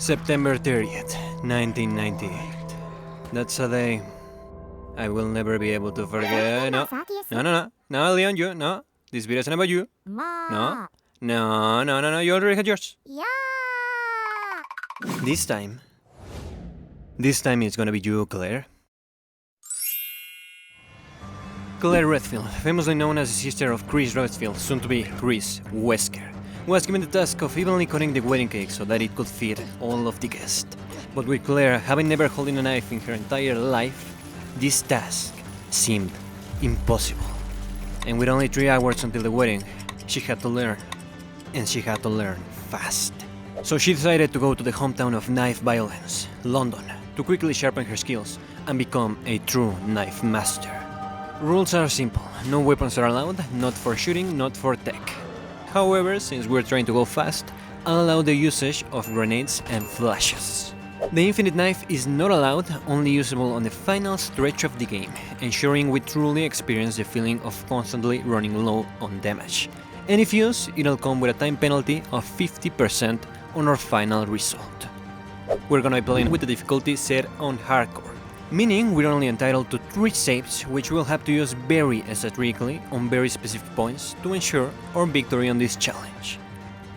September 30th, 1998. That's a day I will never be able to forget. No, Leon, you, no. This video isn't about you. No, you already had yours. This time it's gonna be you, Claire. Claire Redfield, famously known as the sister of Chris Redfield, soon to be Chris Wesker, was given the task of evenly cutting the wedding cake so that it could fit all of the guests. But with Claire having never holding a knife in her entire life, this task seemed impossible. And with only 3 hours until the wedding, she had to learn. And she had to learn fast. So she decided to go to the hometown of knife violence, London, to quickly sharpen her skills and become a true knife master. Rules are simple. No weapons are allowed, not for shooting, not for tech. However, since we're trying to go fast, I'll allow the usage of grenades and flashes. The infinite knife is not allowed, only usable on the final stretch of the game, ensuring we truly experience the feeling of constantly running low on damage. And if used, it'll come with a time penalty of 50% on our final result. We're gonna be playing with the difficulty set on hardcore, meaning we're only entitled to 3 saves, which we'll have to use very strategically on very specific points to ensure our victory on this challenge.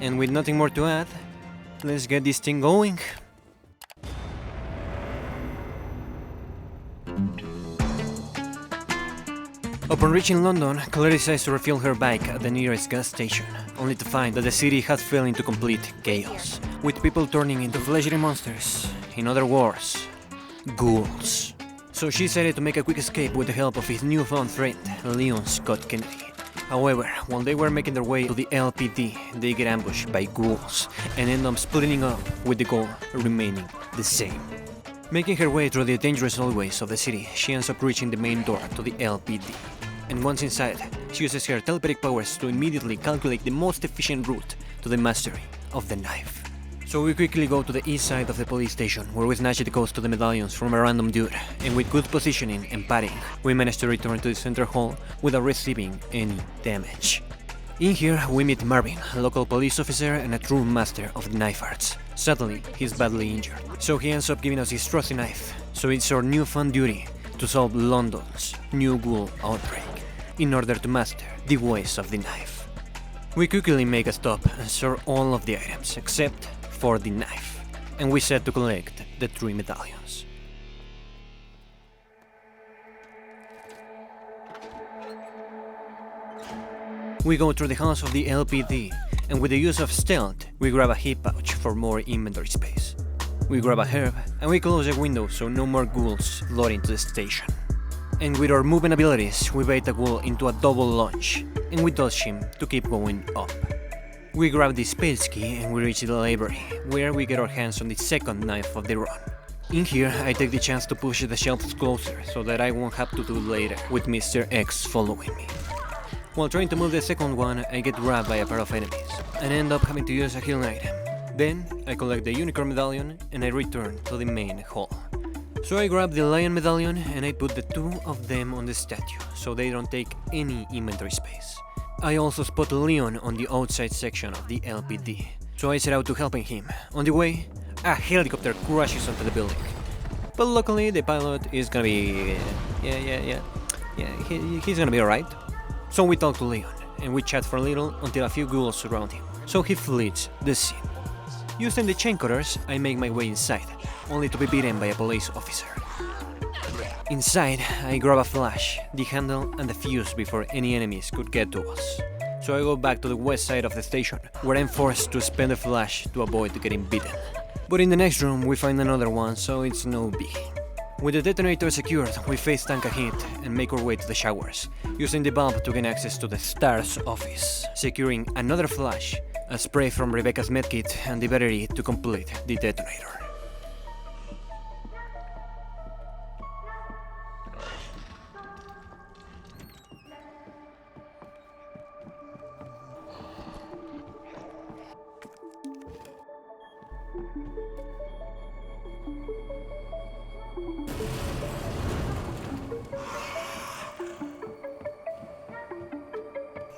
And with nothing more to add, let's get this thing going. Upon reaching London, Claire decides to refuel her bike at the nearest gas station, only to find that the city had fallen into complete chaos, with people turning into fleshy monsters, in other words, ghouls. So she decided to make a quick escape with the help of his newfound friend, Leon Scott Kennedy. However, while they were making their way to the LPD, they get ambushed by ghouls and end up splitting up, with the goal remaining the same. Making her way through the dangerous hallways of the city, she ends up reaching the main door to the LPD. And once inside, she uses her telepathic powers to immediately calculate the most efficient route to the mastery of the knife. So we quickly go to the east side of the police station, where we snatch the codes to the medallions from a random dude, and with good positioning and padding, we manage to return to the center hall without receiving any damage. In here, we meet Marvin, a local police officer and a true master of the knife arts. Sadly, he's badly injured, so he ends up giving us his trusty knife. So it's our new fun duty to solve London's new ghoul outbreak, in order to master the ways of the knife. We quickly make a stop and sort all of the items, except for the knife, and we set to collect the 3 medallions. We go through the house of the LPD, and with the use of stealth, we grab a hip pouch for more inventory space. We grab a herb, and we close the window so no more ghouls flood into the station. And with our movement abilities, we bait a ghoul into a double lunge, and we dodge him to keep going up. We grab the space key and we reach the library, where we get our hands on the second knife of the run. In here, I take the chance to push the shelves closer so that I won't have to do later with Mr. X following me. While trying to move the second one, I get grabbed by a pair of enemies, and end up having to use a healing item. Then, I collect the unicorn medallion and I return to the main hall. So I grab the lion medallion and I put the 2 of them on the statue, so they don't take any inventory space. I also spot Leon on the outside section of the LPD, so I set out to helping him. On the way, a helicopter crashes onto the building. But luckily, the pilot is gonna be... he's gonna be alright. So we talk to Leon, and we chat for a little until a few ghouls surround him, so he flees the scene. Using the chain cutters, I make my way inside, only to be beaten by a police officer. Inside, I grab a flash, the handle and the fuse before any enemies could get to us. So I go back to the west side of the station, where I'm forced to spend the flash to avoid getting beaten. But in the next room we find another one, so it's no biggie. With the detonator secured, we face tank a hit and make our way to the showers, using the bulb to gain access to the STAR's office, securing another flash, a spray from Rebecca's medkit and the battery to complete the detonator.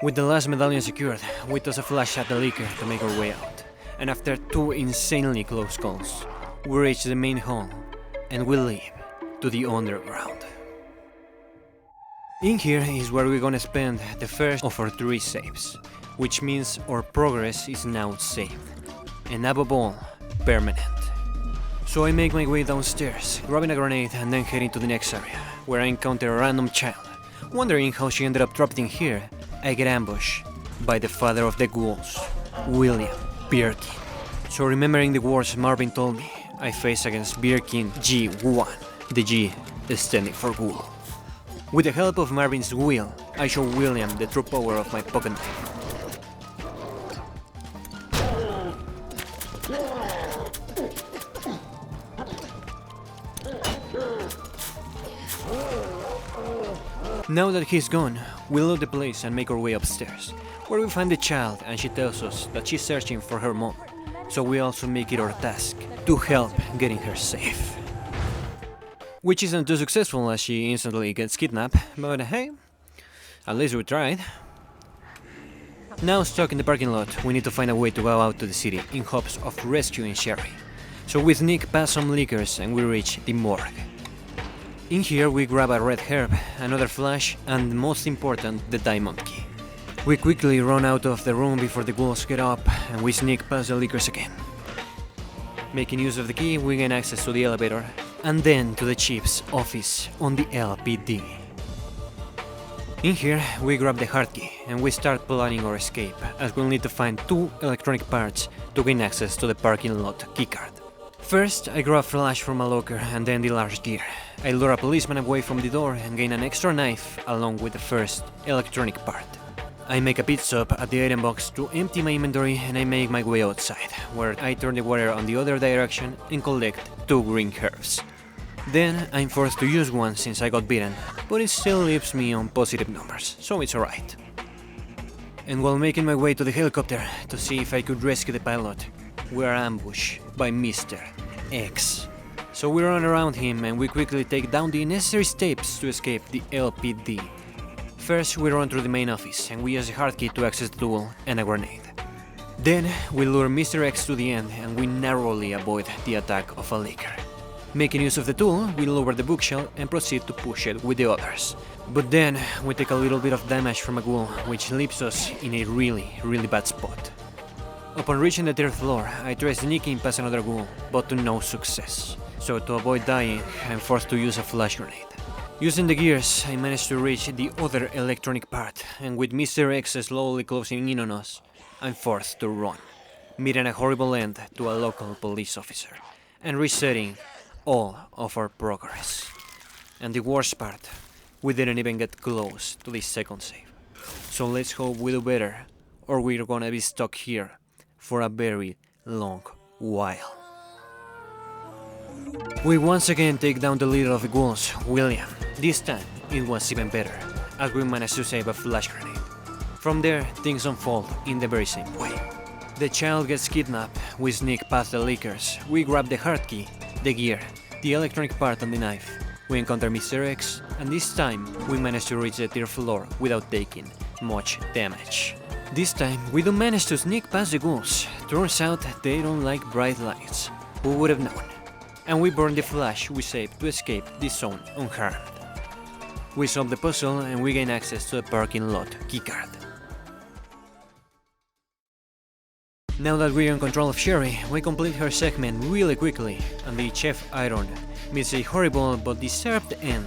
With the last medallion secured, we toss a flash at the leaker to make our way out. and after 2 insanely close calls, we reach the main hall and we leave to the underground. In here is where we're gonna spend the first of our 3 saves, which means our progress is now saved, and above all, permanent. So I make my way downstairs, grabbing a grenade and then heading to the next area, where I encounter a random child. Wondering how she ended up trapped in here, I get ambushed by the father of the ghouls, William BIRKIN. So remembering the words Marvin told me, I face against BIRKIN G1, the G is standing for ghoul. With the help of Marvin's will, I show William the true power of my pocket knife. Now that he's gone, we loot the place and make our way upstairs, where we find the child and she tells us that she's searching for her mom, so we also make it our task to help getting her safe. Which isn't too successful as she instantly gets kidnapped, but hey, at least we tried. Now stuck in the parking lot, we need to find a way to go out to the city in hopes of rescuing Sherry. So we sneak past some liquors and we reach the morgue. In here we grab a red herb, another flash, and most important, the diamond key. We quickly run out of the room before the ghouls get up, and we sneak past the liquors again. Making use of the key, we gain access to the elevator, and then to the chief's office on the LPD. In here, we grab the hard key, and we start planning our escape, as we'll need to find 2 electronic parts to gain access to the parking lot keycard. First, I grab flash from a locker and then the large gear. I lure a policeman away from the door and gain an extra knife along with the first electronic part. I make a pit stop at the item box to empty my inventory and I make my way outside, where I turn the water on the other direction and collect 2 green herbs. Then I'm forced to use one since I got bitten, but it still leaves me on positive numbers, so it's alright. And while making my way to the helicopter to see if I could rescue the pilot, we are ambushed by Mr. X. So we run around him and we quickly take down the necessary steps to escape the LPD. First, we run through the main office and we use a hard key to access the tool and a grenade. Then, we lure Mr. X to the end and we narrowly avoid the attack of a licker. Making use of the tool, we lower the bookshelf and proceed to push it with the others. But then, we take a little bit of damage from a ghoul, which leaves us in a really bad spot. Upon reaching the 3rd floor, I try sneaking past another ghoul, but to no success. So to avoid dying, I'm forced to use a flash grenade. Using the gears, I manage to reach the other electronic part, and with Mr. X slowly closing in on us, I'm forced to run, meeting a horrible end to a local police officer, and resetting all of our progress. And the worst part, we didn't even get close to the 2nd save. So let's hope we do better, or we're gonna be stuck here for a very long while. We once again take down the leader of the ghouls, William. This time, it was even better, as we managed to save a flash grenade. From there, things unfold in the very same way. The child gets kidnapped, we sneak past the lickers, we grab the hard key, the gear, the electronic part and the knife. We encounter Mr. X, and this time, we manage to reach the 3rd floor without taking much damage. This time, we do manage to sneak past the ghouls. Turns out they don't like bright lights. Who would have known? And we burn the flash we saved to escape this zone unharmed. We solve the puzzle and we gain access to the parking lot keycard. Now that we're in control of Sherry, we complete her segment really quickly, and the Chef Iron meets a horrible but deserved end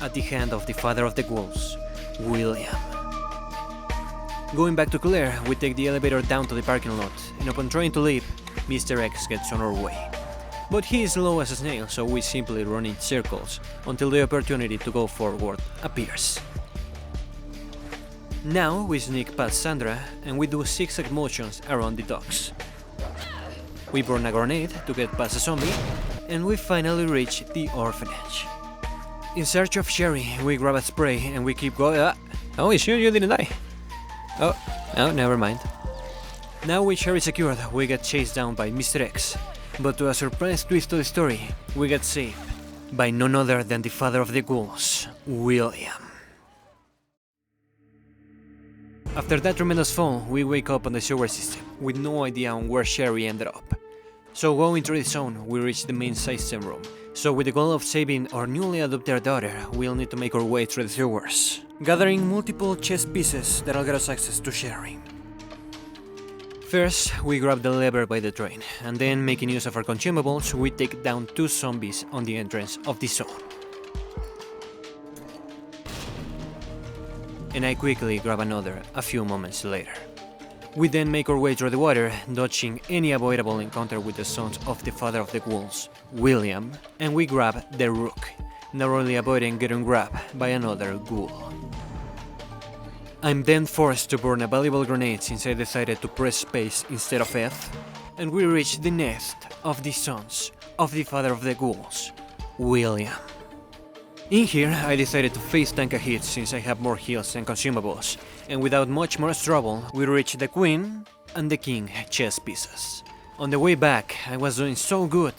at the hand of the father of the ghouls, William. Going back to Claire, we take the elevator down to the parking lot, and upon trying to leave, Mr. X gets on our way. But he is slow as a snail, so we simply run in circles until the opportunity to go forward appears. Now we sneak past Sandra and we do zigzag motions around the docks. We burn a grenade to get past a zombie, and we finally reach the orphanage. In search of Sherry, we grab a spray and we keep going. Oh, sure you didn't die. Oh, never mind. Now with Sherry secured, we get chased down by Mr. X. But to a surprise twist of the story, we get saved by none other than the father of the ghouls, William. After that tremendous fall, we wake up on the sewer system, with no idea on where Sherry ended up. So going through the zone, we reach the main system room. So with the goal of saving our newly adopted daughter, we'll need to make our way through the sewers, gathering multiple chess pieces that'll get us access to Sherry. First, we grab the lever by the train, and then making use of our consumables, we take down 2 zombies on the entrance of the zone. And I quickly grab another a few moments later. We then make our way through the water, dodging any avoidable encounter with the sons of the father of the ghouls, William, and we grab the Rook, narrowly avoiding getting grabbed by another ghoul. I'm then forced to burn a valuable grenade since I decided to press space instead of F, and we reach the nest of the sons of the father of the ghouls, William. In here, I decided to face tank a hit since I have more heals and consumables, and without much more trouble, we reach the queen and the king chess pieces. On the way back, I was doing so good,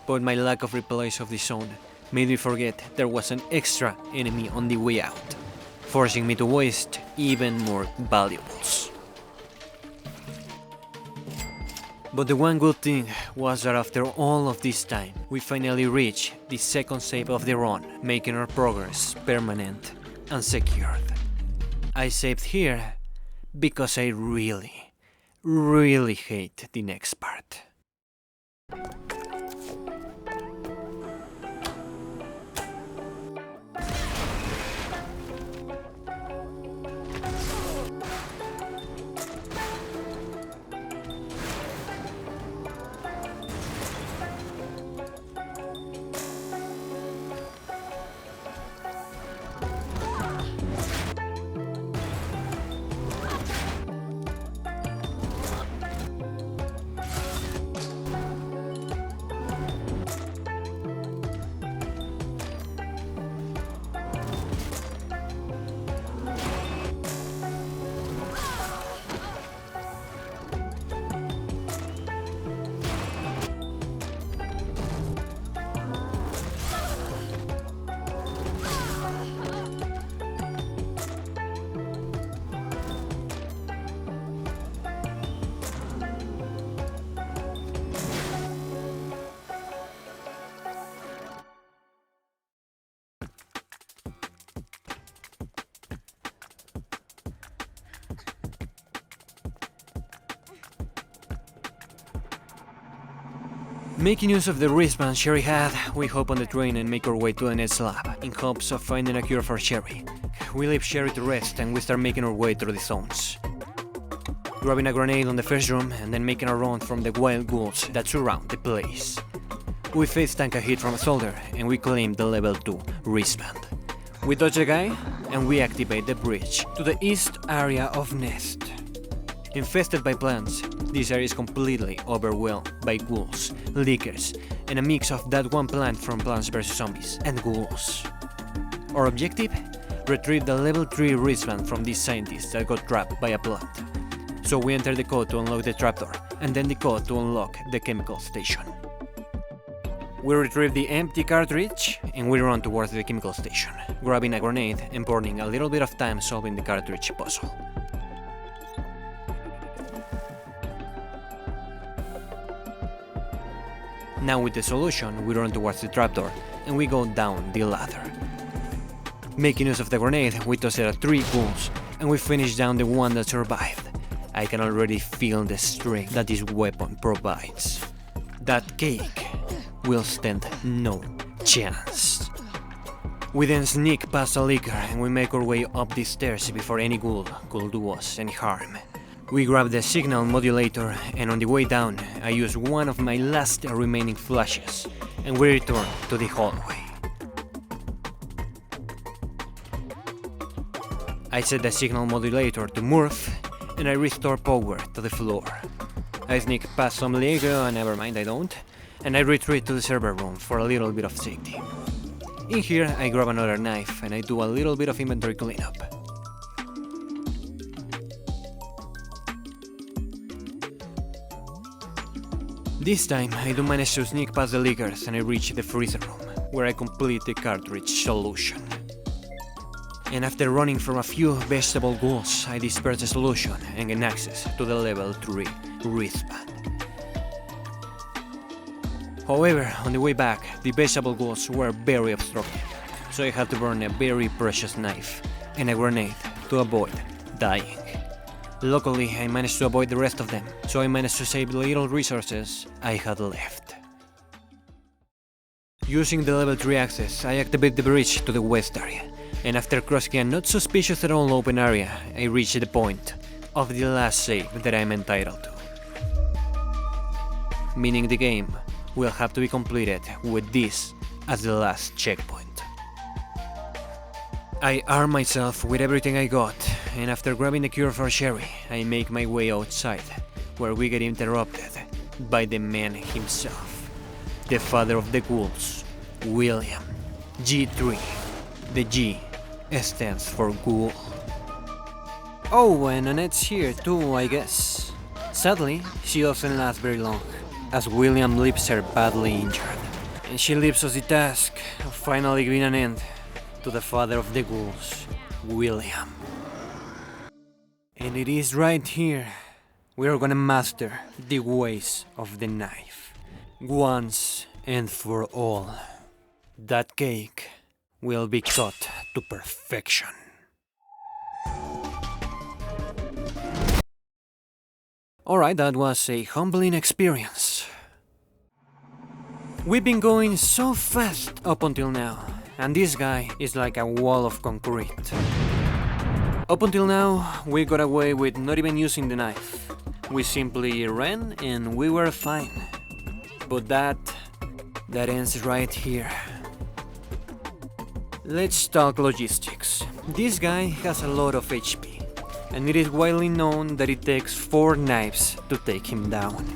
but my lack of replays of the zone made me forget there was an extra enemy on the way out, forcing me to waste even more valuables. But the one good thing was that after all of this time, we finally reached the second save of the run, making our progress permanent and secured. I saved here because I really hate the next part. Making use of the wristband Sherry had, we hop on the train and make our way to the N.E.S.T lab, in hopes of finding a cure for Sherry. We leave Sherry to rest and we start making our way through the zones, grabbing a grenade on the first room and then making a run from the wild ghouls that surround the place. We face tank a hit from a soldier and we claim the level 2 wristband. We dodge the guy and we activate the bridge to the east area of N.E.S.T. Infested by plants, this area is completely overwhelmed by ghouls, lickers, and a mix of that one plant from Plants vs Zombies and ghouls. Our objective? Retrieve the level 3 wristband from these scientists that got trapped by a plant. So we enter the code to unlock the trapdoor, and then the code to unlock the chemical station. We retrieve the empty cartridge, and we run towards the chemical station, grabbing a grenade and burning a little bit of time solving the cartridge puzzle. Now with the solution, we run towards the trapdoor and we go down the ladder. Making use of the grenade, we toss it at 3 ghouls and we finish down the one that survived. I can already feel the strength that this weapon provides. That cake will stand no chance. We then sneak past a licker and we make our way up the stairs before any ghoul could do us any harm. We grab the signal modulator and on the way down, I use one of my last remaining flashes and we return to the hallway. I set the signal modulator to morph and I restore power to the floor. I sneak past some Lego, never mind I don't, and I retreat to the server room for a little bit of safety. In here I grab another knife and I do a little bit of inventory cleanup. This time, I do manage to sneak past the lickers and I reach the freezer room, where I complete the cartridge solution. And after running from a few vegetable ghouls, I disperse the solution and gain access to the level 3 wristband. However, on the way back, the vegetable ghouls were very obstructive, so I had to burn a very precious knife and a grenade to avoid dying. Luckily, I managed to avoid the rest of them, so I managed to save the little resources I had left. Using the level 3 access, I activate the bridge to the west area, and after crossing a not suspicious at all open area, I reach the point of the last save that I'm entitled to. Meaning the game will have to be completed with this as the last checkpoint. I arm myself with everything I got, and after grabbing the cure for Sherry, I make my way outside, where we get interrupted by the man himself, the father of the ghouls, William. G3. The G stands for ghoul. Oh, and Annette's here too, I guess. Sadly, she doesn't last very long, as William leaves her badly injured, and she leaves us the task of finally giving an end to the father of the ghouls, William. And it is right here we are gonna master the ways of the knife, once and for all. That cake will be cut to perfection. Alright, that was a humbling experience. We've been going so fast up until now, and this guy is like a wall of concrete. Up until now, we got away with not even using the knife. We simply ran and we were fine. But that ends right here. Let's talk logistics. This guy has a lot of HP, and it is widely known that it takes 4 knives to take him down.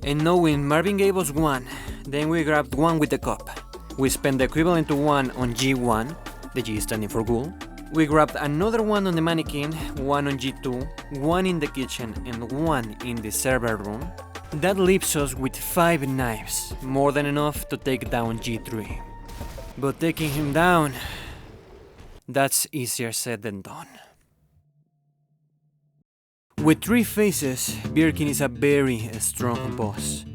And knowing Marvin gave us 1, then we grabbed 1 with the cup. We spent the equivalent to 1 on G1, the G standing for ghoul. We grabbed another 1 on the mannequin, 1 on G2, 1 in the kitchen, and 1 in the server room. That leaves us with 5 knives, more than enough to take down G3. But taking him down, that's easier said than done. With 3 phases, BIRKIN is a very strong boss.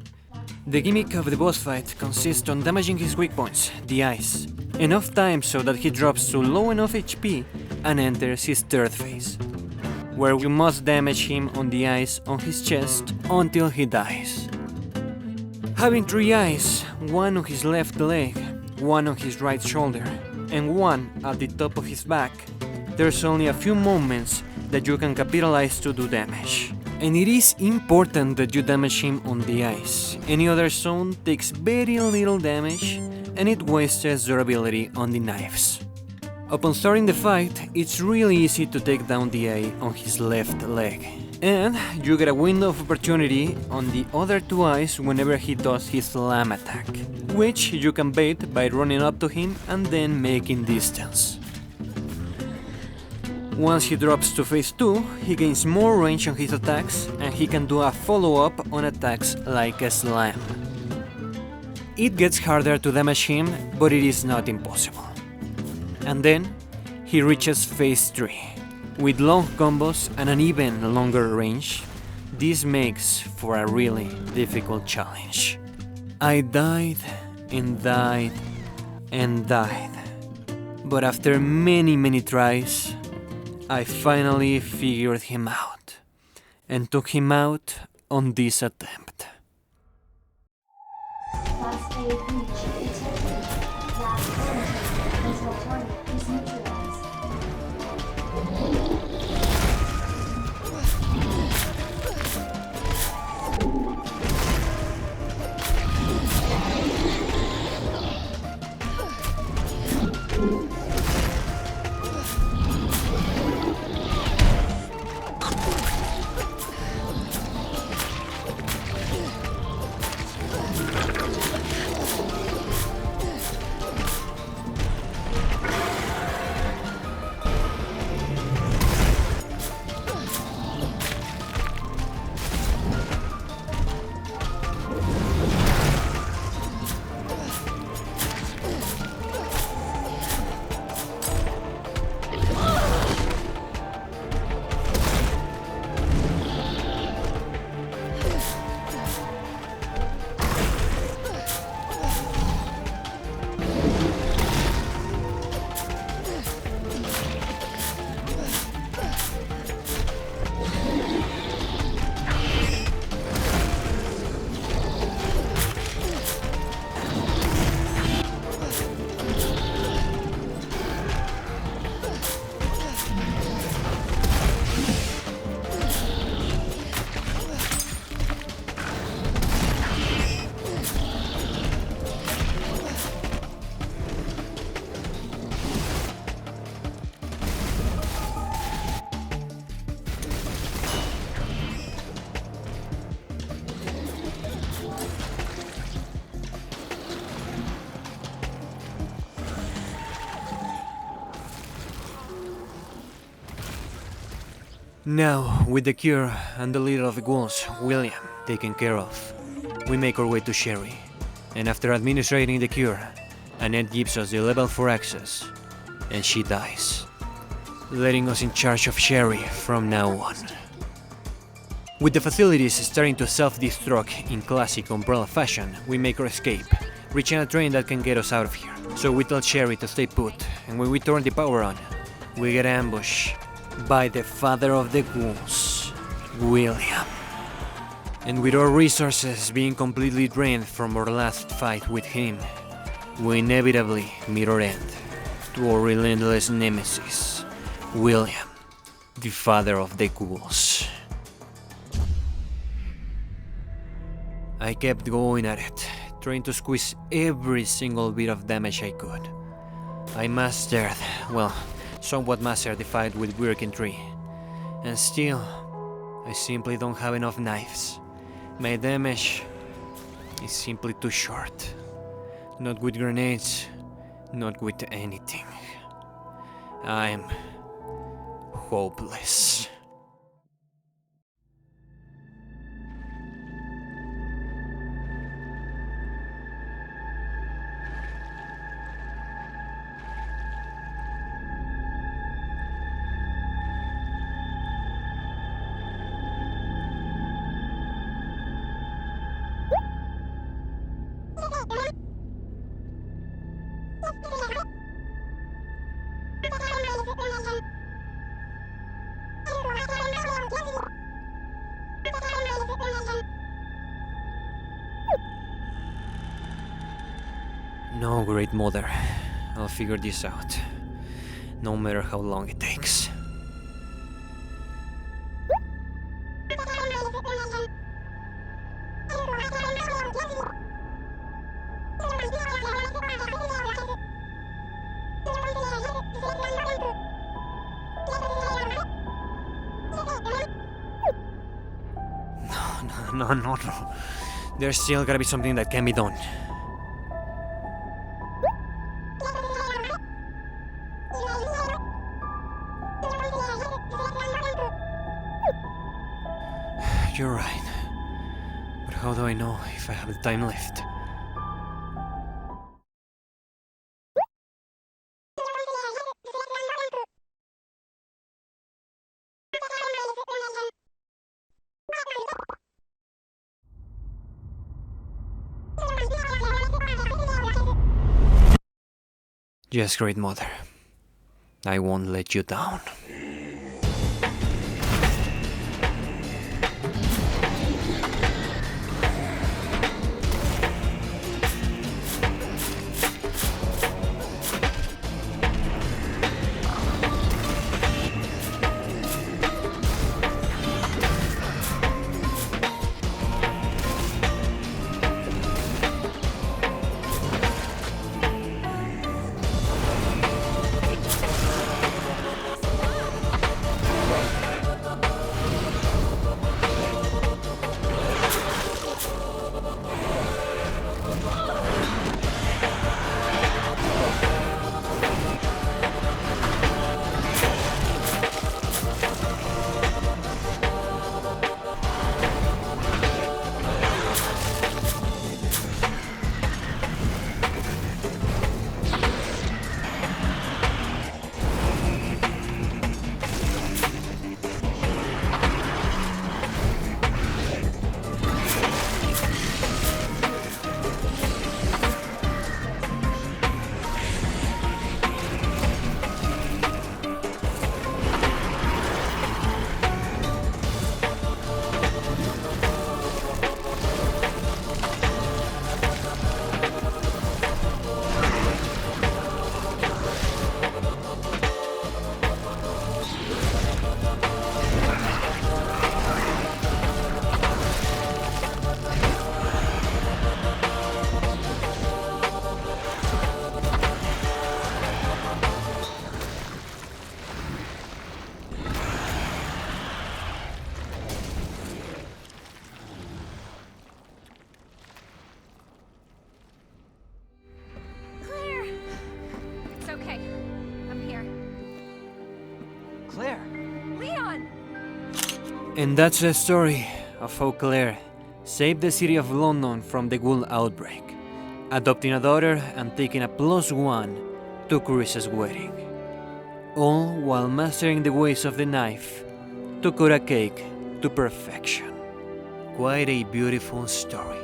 The gimmick of the boss fight consists on damaging his weak points, the eyes, enough time so that he drops to low enough HP and enters his 3rd phase, where you must damage him on the eyes on his chest until he dies. Having 3 eyes, 1 on his left leg, 1 on his right shoulder, and 1 at the top of his back, there's only a few moments that you can capitalize to do damage. And it is important that you damage him on the eyes. Any other zone takes very little damage, and it wastes durability on the knives. Upon starting the fight, it's really easy to take down the eye on his left leg, and you get a window of opportunity on the other 2 eyes whenever he does his slam attack, which you can bait by running up to him and then making distance. Once he drops to phase 2, he gains more range on his attacks, and he can do a follow-up on attacks like a slam. It gets harder to damage him, but it is not impossible. And then, he reaches phase 3. With long combos and an even longer range, this makes for a really difficult challenge. I died and died and died, but after many tries, I finally figured him out, and took him out on this attempt. Last save reached detected. Last entry until target is neutralized. Now, with the cure and the leader of the ghouls, William, taken care of, we make our way to Sherry. And after administering the cure, Annette gives us the level 4 access, and she dies, letting us in charge of Sherry from now on. With the facilities starting to self-destruct in classic Umbrella fashion, we make our escape, reaching a train that can get us out of here. So we tell Sherry to stay put, and when we turn the power on, we get ambushed by the father of the ghouls, William. And with our resources being completely drained from our last fight with him, we inevitably meet our end to our relentless nemesis, William, the father of the ghouls. I kept going at it, trying to squeeze every single bit of damage I could. I somewhat mastered the fight with BIRKIN 3, and still, I simply don't have enough knives. My damage is simply too short. Not with grenades, not with anything. I'm hopeless. No, Great Mother. I'll figure this out. No matter how long it takes. No. There's still gotta be something that can be done. You're right. But how do I know if I have the time left? Yes, Great Mother. I won't let you down. And that's the story of how Claire saved the city of London from the ghoul outbreak, adopting a daughter and taking a +1 to Chris's wedding, all while mastering the ways of the knife to cut a cake to perfection. Quite a beautiful story.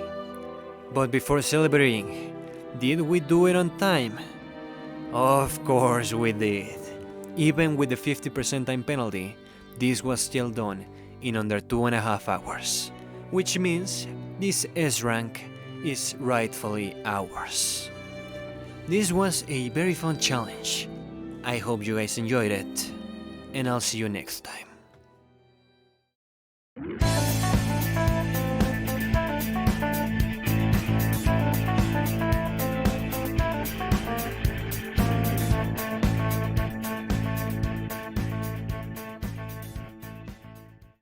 But before celebrating, did we do it on time? Of course we did. Even with the 50% time penalty, this was still done in under 2.5 hours, which means this S rank is rightfully ours. This was a very fun challenge. I hope you guys enjoyed it, and I'll see you next time.